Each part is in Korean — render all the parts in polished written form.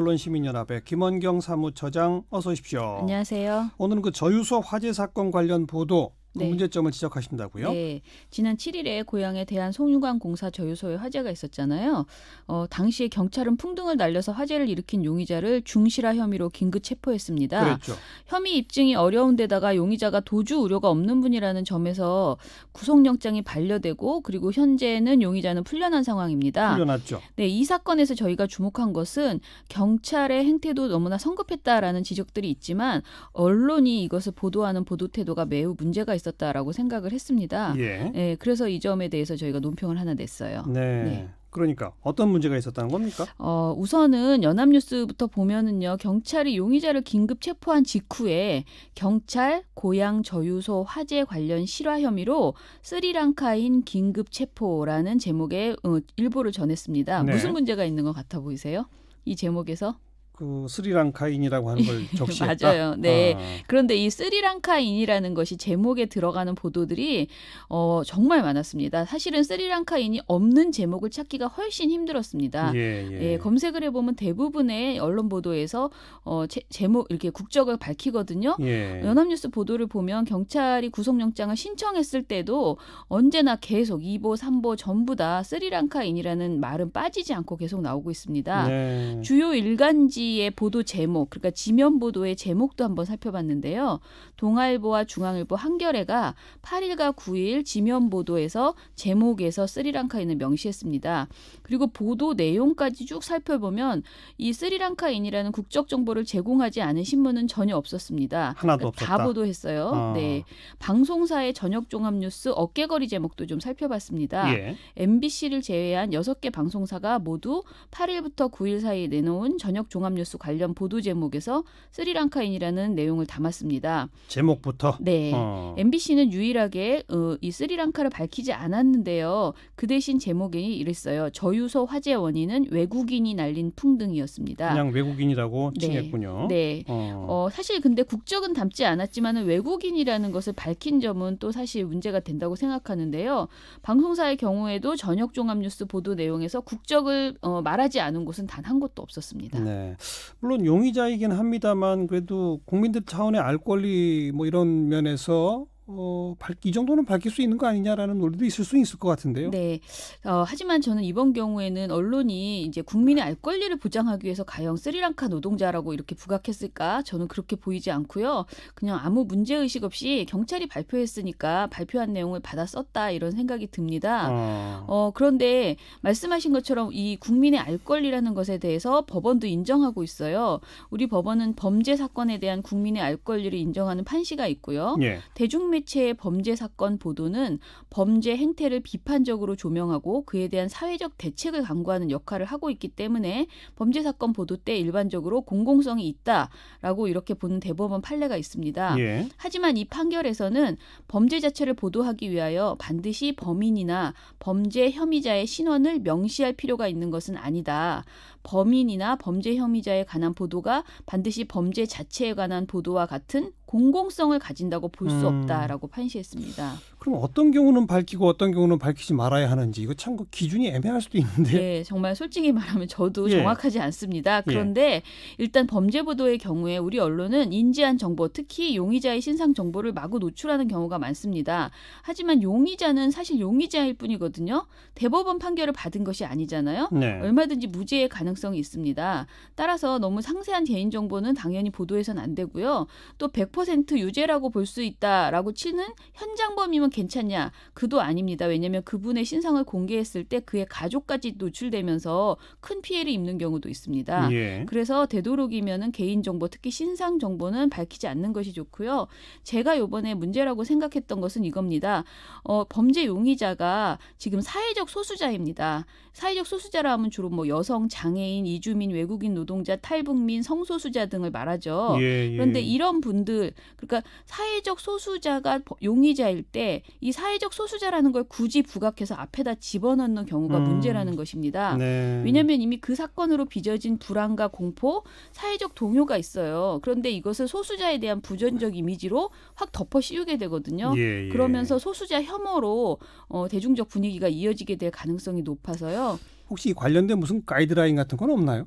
언론시민연합의 김원경 사무처장 어서 오십시오. 안녕하세요. 오늘은 그 저유소 화재 사건 관련 보도 그 네. 문제점을 지적하신다고요? 네, 지난 7일에 고향의 대한송유관공사 저유소에 화재가 있었잖아요. 당시에 경찰은 풍등을 날려서 화재를 일으킨 용의자를 중실화 혐의로 긴급 체포했습니다. 그렇죠. 혐의 입증이 어려운 데다가 용의자가 도주 우려가 없는 분이라는 점에서 구속영장이 반려되고 그리고 현재는 용의자는 풀려난 상황입니다. 풀려났죠. 네, 이 사건에서 저희가 주목한 것은 경찰의 행태도 너무나 성급했다라는 지적들이 있지만 언론이 이것을 보도하는 보도 태도가 매우 문제가 있었다라고 생각을 했습니다. 예. 네, 그래서 이 점에 대해서 저희가 논평을 하나 냈어요. 네. 네. 그러니까 어떤 문제가 있었다는 겁니까? 우선은 연합뉴스부터 보면은요, 경찰이 용의자를 긴급 체포한 직후에 경찰 고향 저유소 화재 관련 실화 혐의로 스리랑카인 긴급 체포라는 제목의 일보를 전했습니다. 네. 무슨 문제가 있는 것 같아 보이세요? 이 제목에서? 그 스리랑카인이라고 하는 걸 적시했다. 맞아요. 네. 그런데 이 스리랑카인이라는 것이 제목에 들어가는 보도들이 정말 많았습니다. 사실은 스리랑카인이 없는 제목을 찾기가 훨씬 힘들었습니다. 예. 검색을 해보면 대부분의 언론 보도에서 제목 이렇게 국적을 밝히거든요. 예. 연합뉴스 보도를 보면 경찰이 구속영장을 신청했을 때도 언제나 계속 2보, 3보 전부 다 스리랑카인이라는 말은 빠지지 않고 계속 나오고 있습니다. 네. 주요 일간지의 보도 제목, 그러니까 지면 보도의 제목도 한번 살펴봤는데요. 동아일보와 중앙일보, 한겨레가 8일과 9일 지면 보도에서 제목에서 스리랑카인을 명시했습니다. 그리고 보도 내용까지 쭉 살펴보면 이 스리랑카인이라는 국적 정보를 제공하지 않은 신문은 전혀 없었습니다. 하나도 없었다. 다 보도했어요. 네, 방송사의 저녁 종합 뉴스 어깨거리 제목도 좀 살펴봤습니다. 예. MBC를 제외한 6개 방송사가 모두 8일부터 9일 사이에 내놓은 저녁 종합 뉴스 관련 보도 제목에서 스리랑카인이라는 내용을 담았습니다. 제목부터? 네. MBC는 유일하게 이 스리랑카를 밝히지 않았는데요. 그 대신 제목이 이랬어요. 저유소 화재 원인은 외국인이 날린 풍등이었습니다. 그냥 외국인이라고 네. 칭했군요. 네. 사실 근데 국적은 담지 않았지만 외국인이라는 것을 밝힌 점은 또 사실 문제가 된다고 생각하는데요. 방송사의 경우에도 저녁 종합뉴스 보도 내용에서 국적을 말하지 않은 곳은 단 한 곳도 없었습니다. 네. 물론 용의자이긴 합니다만 그래도 국민들 차원의 알 권리 뭐 이런 면에서 이 정도는 밝힐 수 있는 거 아니냐라는 논리도 있을 수 있을 것 같은데요. 네. 하지만 저는 이번 경우에는 언론이 이제 국민의 알 권리를 보장하기 위해서 가령 스리랑카 노동자라고 이렇게 부각했을까? 저는 그렇게 보이지 않고요. 그냥 아무 문제의식 없이 경찰이 발표했으니까 발표한 내용을 받아 썼다 이런 생각이 듭니다. 그런데 말씀하신 것처럼 이 국민의 알 권리라는 것에 대해서 법원도 인정하고 있어요. 우리 법원은 범죄 사건에 대한 국민의 알 권리를 인정하는 판시가 있고요. 예. 대중매체의 범죄 사건 보도는 범죄 행태를 비판적으로 조명하고 그에 대한 사회적 대책을 강구하는 역할을 하고 있기 때문에 범죄 사건 보도 때 일반적으로 공공성이 있다라고 이렇게 보는 대법원 판례가 있습니다. 예. 하지만 이 판결에서는 범죄 자체를 보도하기 위하여 반드시 범인이나 범죄 혐의자의 신원을 명시할 필요가 있는 것은 아니다. 범인이나 범죄 혐의자에 관한 보도가 반드시 범죄 자체에 관한 보도와 같은 공공성을 가진다고 볼 수 없다라고 판시했습니다. 그럼 어떤 경우는 밝히고 어떤 경우는 밝히지 말아야 하는지 이거 참 그 기준이 애매할 수도 있는데. 네, 정말 솔직히 말하면 저도 예. 정확하지 않습니다. 그런데 일단 범죄 보도의 경우에 우리 언론은 인지한 정보, 특히 용의자의 신상 정보를 마구 노출하는 경우가 많습니다. 하지만 용의자는 사실 용의자일 뿐이거든요. 대법원 판결을 받은 것이 아니잖아요. 네. 얼마든지 무죄의 가능성이 있습니다. 따라서 너무 상세한 개인 정보는 당연히 보도해서는 안 되고요. 또 100% 유죄라고 볼 수 있다라고 치는 현장범이면 괜찮냐? 그도 아닙니다. 왜냐하면 그분의 신상을 공개했을 때 그의 가족까지 노출되면서 큰 피해를 입는 경우도 있습니다. 예. 그래서 되도록이면은 개인 정보, 특히 신상 정보는 밝히지 않는 것이 좋고요. 제가 이번에 문제라고 생각했던 것은 이겁니다. 범죄 용의자가 지금 사회적 소수자입니다. 사회적 소수자라 하면 주로 뭐 여성, 장애인, 이주민, 외국인 노동자, 탈북민, 성소수자 등을 말하죠. 예. 그런데 이런 분들, 그러니까 사회적 소수자가 용의자일 때 이 사회적 소수자라는 걸 굳이 부각해서 앞에다 집어넣는 경우가 문제라는 것입니다. 네. 왜냐하면 이미 그 사건으로 빚어진 불안과 공포, 사회적 동요가 있어요. 그런데 이것을 소수자에 대한 부정적 이미지로 확 덮어 씌우게 되거든요. 예. 그러면서 소수자 혐오로 대중적 분위기가 이어지게 될 가능성이 높아서요. 혹시 관련된 무슨 가이드라인 같은 건 없나요?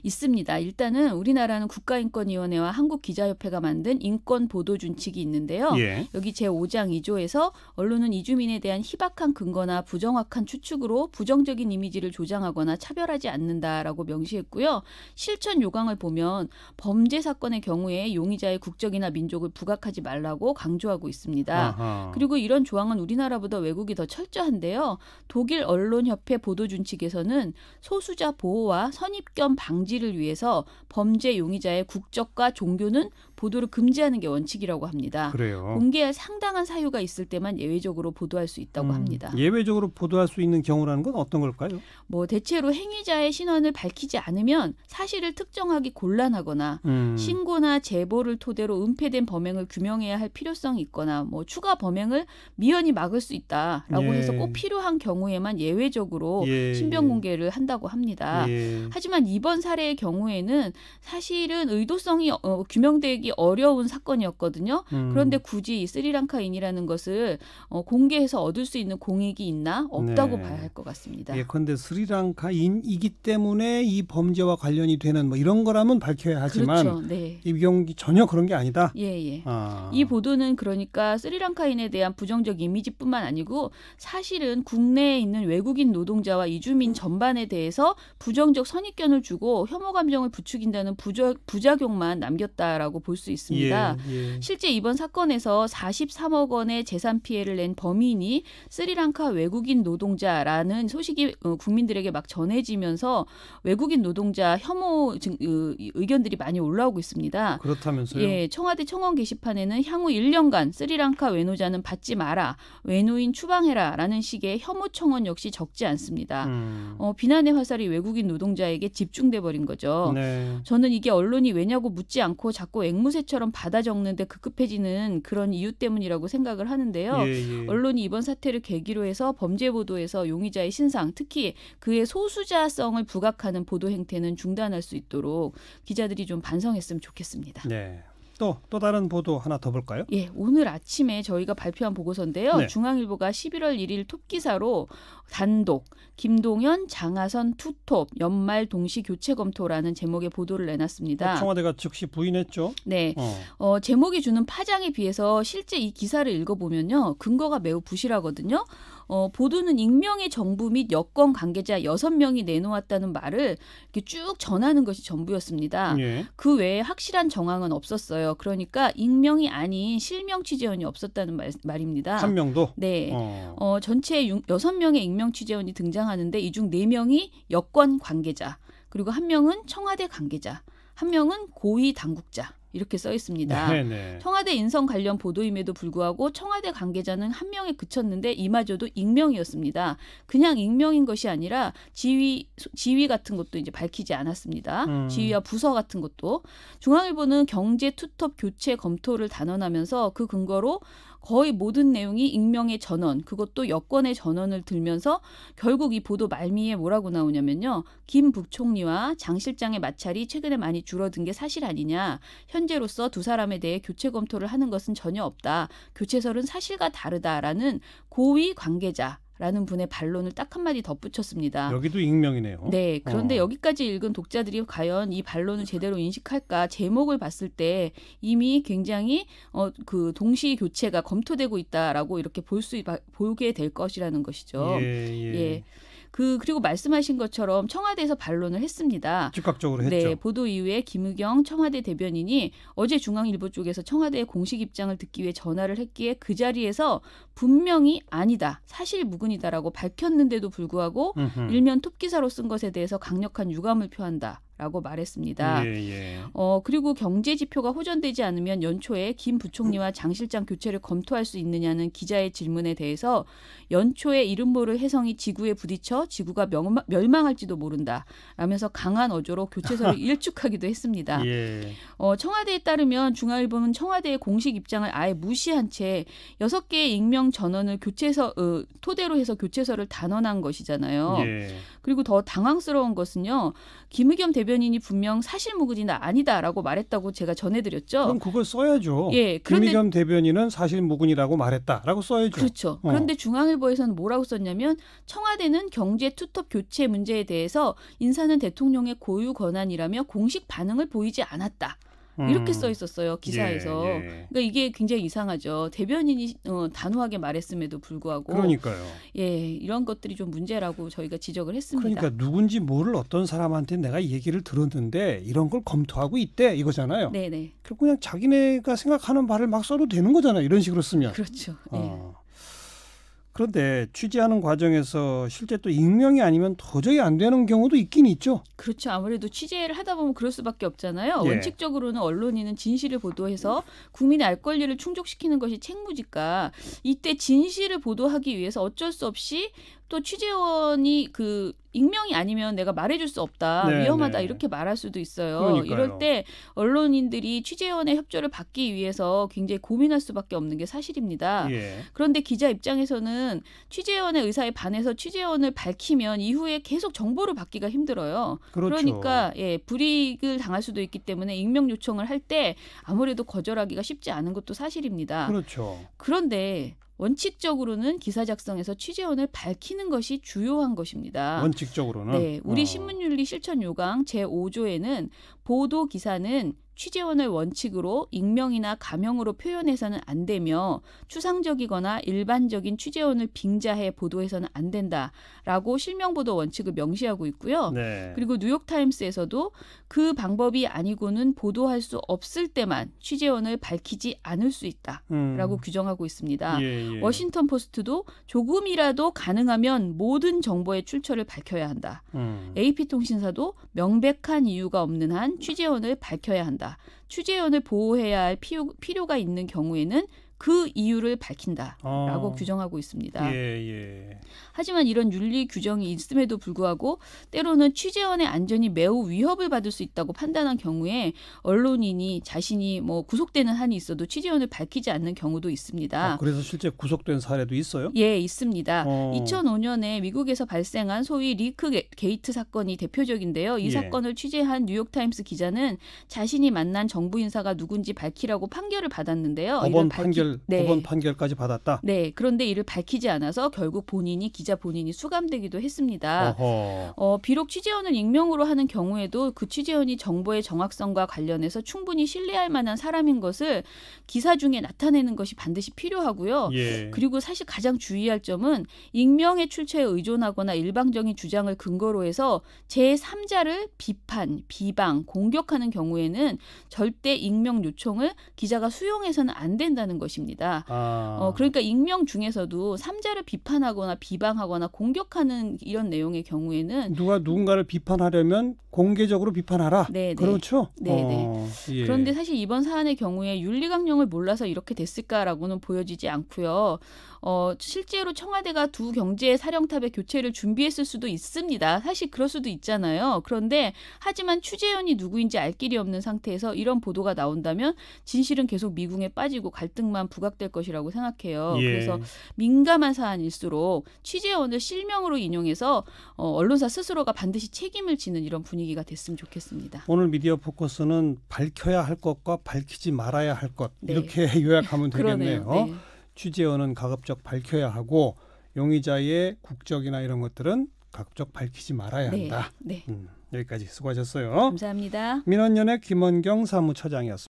있습니다. 일단은 우리나라는 국가인권위원회와 한국기자협회가 만든 인권보도준칙이 있는데요. 예. 여기 제5장 2조에서 언론은 이주민에 대한 희박한 근거나 부정확한 추측으로 부정적인 이미지를 조장하거나 차별하지 않는다라고 명시했고요. 실천 요강을 보면 범죄 사건의 경우에 용의자의 국적이나 민족을 부각하지 말라고 강조하고 있습니다. 아하. 그리고 이런 조항은 우리나라보다 외국이 더 철저한데요. 독일 언론협회 보도준칙에서는 소수자 보호와 선입견 방지를 위해서 범죄 용의자의 국적과 종교는 보도를 금지하는 게 원칙이라고 합니다. 그래요. 공개할 상당한 사유가 있을 때만 예외적으로 보도할 수 있다고 합니다. 예외적으로 보도할 수 있는 경우라는 건 어떤 걸까요? 뭐 대체로 행위자의 신원을 밝히지 않으면 사실을 특정하기 곤란하거나 신고나 제보를 토대로 은폐된 범행을 규명해야 할 필요성이 있거나 뭐 추가 범행을 미연히 막을 수 있다라고 예. 해서 꼭 필요한 경우에만 예외적으로 예. 신변 공개를 한다고 합니다. 예. 하지만 이번 사례의 경우에는 사실은 의도성이 규명되기 어려운 사건이었거든요. 그런데 굳이 이 스리랑카인이라는 것을 공개해서 얻을 수 있는 공익이 있나? 없다고 네. 봐야 할 것 같습니다. 예컨대 스리랑카인이기 때문에 이 범죄와 관련이 되는 뭐 이런 거라면 밝혀야 하지만 그렇죠. 네. 이 경우 전혀 그런 게 아니다. 예. 아. 이 보도는 그러니까 스리랑카인에 대한 부정적 이미지뿐만 아니고 사실은 국내에 있는 외국인 노동자와 이주민 전반에 대해서 부정적 선입견을 주고 혐오 감정을 부추긴다는 부작용만 남겼다라고 볼 수 있습니다. 예. 실제 이번 사건에서 43억 원의 재산 피해를 낸 범인이 스리랑카 외국인 노동자라는 소식이 국민들에게 막 전해지면서 외국인 노동자 혐오 의견들이 많이 올라오고 있습니다. 그렇다면서요? 예, 청와대 청원 게시판에는 향후 1년간 스리랑카 외노자는 받지 마라, 외노인 추방해라라는 식의 혐오 청원 역시 적지 않습니다. 비난의 화살이 외국인 노동자에게 집중돼 버린 거죠. 네. 저는 이게 언론이 왜냐고 묻지 않고 자꾸 앵무새처럼 받아 적는데 급급해지는 그런 이유 때문이라고 생각을 하는데요. 예. 언론이 이번 사태를 계기로 해서 범죄 보도에서 용의자의 신상, 특히 그의 소수자성을 부각하는 보도 행태는 중단할 수 있도록 기자들이 좀 반성했으면 좋겠습니다. 네. 또 다른 보도 하나 더 볼까요? 예, 오늘 아침에 저희가 발표한 보고서인데요. 네. 중앙일보가 11월 1일 톱기사로 단독 김동연, 장하선 투톱 연말 동시 교체 검토라는 제목의 보도를 내놨습니다. 청와대가 즉시 부인했죠. 네, 제목이 주는 파장에 비해서 실제 이 기사를 읽어보면요. 근거가 매우 부실하거든요. 보도는 익명의 정부 및 여권 관계자 6명이 내놓았다는 말을 이렇게 쭉 전하는 것이 전부였습니다. 예. 그 외에 확실한 정황은 없었어요. 그러니까 익명이 아닌 실명 취재원이 없었다는 말입니다. 한 명도? 네. 전체 6명의 익명 취재원이 등장하는데 이 중 4명이 여권 관계자, 그리고 1명은 청와대 관계자, 1명은 고위 당국자. 이렇게 써 있습니다. 네네. 청와대 인선 관련 보도임에도 불구하고 청와대 관계자는 1명에 그쳤는데 이마저도 익명이었습니다. 그냥 익명인 것이 아니라 지위 같은 것도 이제 밝히지 않았습니다. 지위와 부서 같은 것도. 중앙일보는 경제 투톱 교체 검토를 단언하면서 그 근거로 거의 모든 내용이 익명의 전원, 그것도 여권의 전원을 들면서 결국 이 보도 말미에 뭐라고 나오냐면요. 김 부총리와 장 실장의 마찰이 최근에 많이 줄어든 게 사실 아니냐. 현재로서 두 사람에 대해 교체 검토를 하는 것은 전혀 없다. 교체설은 사실과 다르다라는 고위 관계자라는 분의 반론을 딱 한마디 덧붙였습니다. 여기도 익명이네요. 네. 그런데 여기까지 읽은 독자들이 과연 이 반론을 제대로 인식할까? 제목을 봤을 때 이미 굉장히 그 동시 교체가 검토되고 있다라고 이렇게 보게 될 것이라는 것이죠. 예. 그리고 말씀하신 것처럼 청와대에서 반론을 했습니다. 즉각적으로 했죠. 네, 보도 이후에 김의경 청와대 대변인이 어제 중앙일보 쪽에서 청와대의 공식 입장을 듣기 위해 전화를 했기에 그 자리에서 분명히 아니다, 사실 무근이다라고 밝혔는데도 불구하고 일면 톱기사로 쓴 것에 대해서 강력한 유감을 표한다. 라고 말했습니다. 그리고 경제 지표가 호전되지 않으면 연초에 김 부총리와 장 실장 교체를 검토할 수 있느냐는 기자의 질문에 대해서 연초에 이름 모를 혜성이 지구에 부딪혀 지구가 멸망할지도 모른다 라면서 강한 어조로 교체설을 일축하기도 했습니다. 청와대에 따르면 중앙일보는 청와대의 공식 입장을 아예 무시한 채 6개의 익명 전원을 토대로 해서 교체설을 단언한 것이잖아요. 그리고 더 당황스러운 것은요. 김의겸 대변인 대변인이 분명 사실무근이나 아니다라고 말했다고 제가 전해드렸죠. 그럼 그걸 써야죠. 예, 그런데 김의겸 대변인은 사실무근이라고 말했다라고 써야죠. 그렇죠. 그런데 중앙일보에서는 뭐라고 썼냐면 청와대는 경제 투톱 교체 문제에 대해서 인사는 대통령의 고유 권한이라며 공식 반응을 보이지 않았다. 이렇게 써 있었어요. 기사에서. 예. 그러니까 이게 굉장히 이상하죠. 대변인이 단호하게 말했음에도 불구하고. 그러니까요. 예, 이런 것들이 좀 문제라고 저희가 지적을 했습니다. 그러니까 누군지 모를 어떤 사람한테 내가 얘기를 들었는데 이런 걸 검토하고 있대 이거잖아요. 네네. 그냥 자기네가 생각하는 바를 막 써도 되는 거잖아요. 이런 식으로 쓰면. 그렇죠. 예. 그런데 취재하는 과정에서 실제 또 익명이 아니면 도저히 안 되는 경우도 있긴 있죠. 그렇죠. 아무래도 취재를 하다 보면 그럴 수밖에 없잖아요. 예. 원칙적으로는 언론인은 진실을 보도해서 국민의 알 권리를 충족시키는 것이 책무니까 이때 진실을 보도하기 위해서 어쩔 수 없이 또 취재원이 그 익명이 아니면 내가 말해줄 수 없다. 네, 위험하다. 네. 이렇게 말할 수도 있어요. 그러니까요. 이럴 때 언론인들이 취재원의 협조를 받기 위해서 굉장히 고민할 수밖에 없는 게 사실입니다. 예. 그런데 기자 입장에서는 취재원의 의사에 반해서 취재원을 밝히면 이후에 계속 정보를 받기가 힘들어요. 그렇죠. 그러니까 예, 불이익을 당할 수도 있기 때문에 익명 요청을 할 때 아무래도 거절하기가 쉽지 않은 것도 사실입니다. 그렇죠. 그런데 원칙적으로는 기사 작성에서 취재원을 밝히는 것이 주요한 것입니다. 원칙적으로는. 네, 우리 신문윤리 실천 요강 제5조에는 보도 기사는 취재원을 원칙으로 익명이나 가명으로 표현해서는 안 되며 추상적이거나 일반적인 취재원을 빙자해 보도해서는 안 된다라고 실명보도 원칙을 명시하고 있고요. 네. 그리고 뉴욕타임스에서도 그 방법이 아니고는 보도할 수 없을 때만 취재원을 밝히지 않을 수 있다라고 규정하고 있습니다. 예, 예. 워싱턴 포스트도 조금이라도 가능하면 모든 정보의 출처를 밝혀야 한다. AP통신사도 명백한 이유가 없는 한 취재원을 밝혀야 한다. 취재원을 보호해야 할 필요가 있는 경우에는 그 이유를 밝힌다라고 규정하고 있습니다. 예. 하지만 이런 윤리 규정이 있음에도 불구하고 때로는 취재원의 안전이 매우 위협을 받을 수 있다고 판단한 경우에 언론인이 자신이 뭐 구속되는 한이 있어도 취재원을 밝히지 않는 경우도 있습니다. 그래서 실제 구속된 사례도 있어요? 예, 있습니다. 2005년에 미국에서 발생한 소위 리크 게이트 사건이 대표적인데요. 이 사건을 취재한 뉴욕타임스 기자는 자신이 만난 정부 인사가 누군지 밝히라고 판결을 받았는데요. 법원 판결까지 받았다? 네. 그런데 이를 밝히지 않아서 결국 기자 본인이 수감되기도 했습니다. 비록 취재원을 익명으로 하는 경우에도 그 취재원이 정보의 정확성과 관련해서 충분히 신뢰할 만한 사람인 것을 기사 중에 나타내는 것이 반드시 필요하고요. 예. 그리고 사실 가장 주의할 점은 익명의 출처에 의존하거나 일방적인 주장을 근거로 해서 제3자를 비방, 공격하는 경우에는 절대 익명 요청을 기자가 수용해서는 안 된다는 것입니다. 그러니까 익명 중에서도 3자를 비판하거나 비방하거나 공격하는 이런 내용의 경우에는 누군가를 비판하려면 공개적으로 비판하라. 네네. 그렇죠? 네네. 예. 그런데 사실 이번 사안의 경우에 윤리강령을 몰라서 이렇게 됐을까라고는 보여지지 않고요. 실제로 청와대가 두 경제사령탑의 교체를 준비했을 수도 있습니다. 사실 그럴 수도 있잖아요. 그런데 하지만 취재원이 누구인지 알 길이 없는 상태에서 이런 보도가 나온다면 진실은 계속 미궁에 빠지고 갈등만 부각될 것이라고 생각해요. 예. 그래서 민감한 사안일수록 취재원을 실명으로 인용해서 언론사 스스로가 반드시 책임을 지는 이런 분위기가 됐으면 좋겠습니다. 오늘 미디어 포커스는 밝혀야 할 것과 밝히지 말아야 할 것 이렇게 요약하면 되겠네요. 네. 취재원은 가급적 밝혀야 하고 용의자의 국적이나 이런 것들은 가급적 밝히지 말아야 한다. 네. 여기까지 수고하셨어요. 감사합니다. 민원연의 김원경 사무처장이었습니다.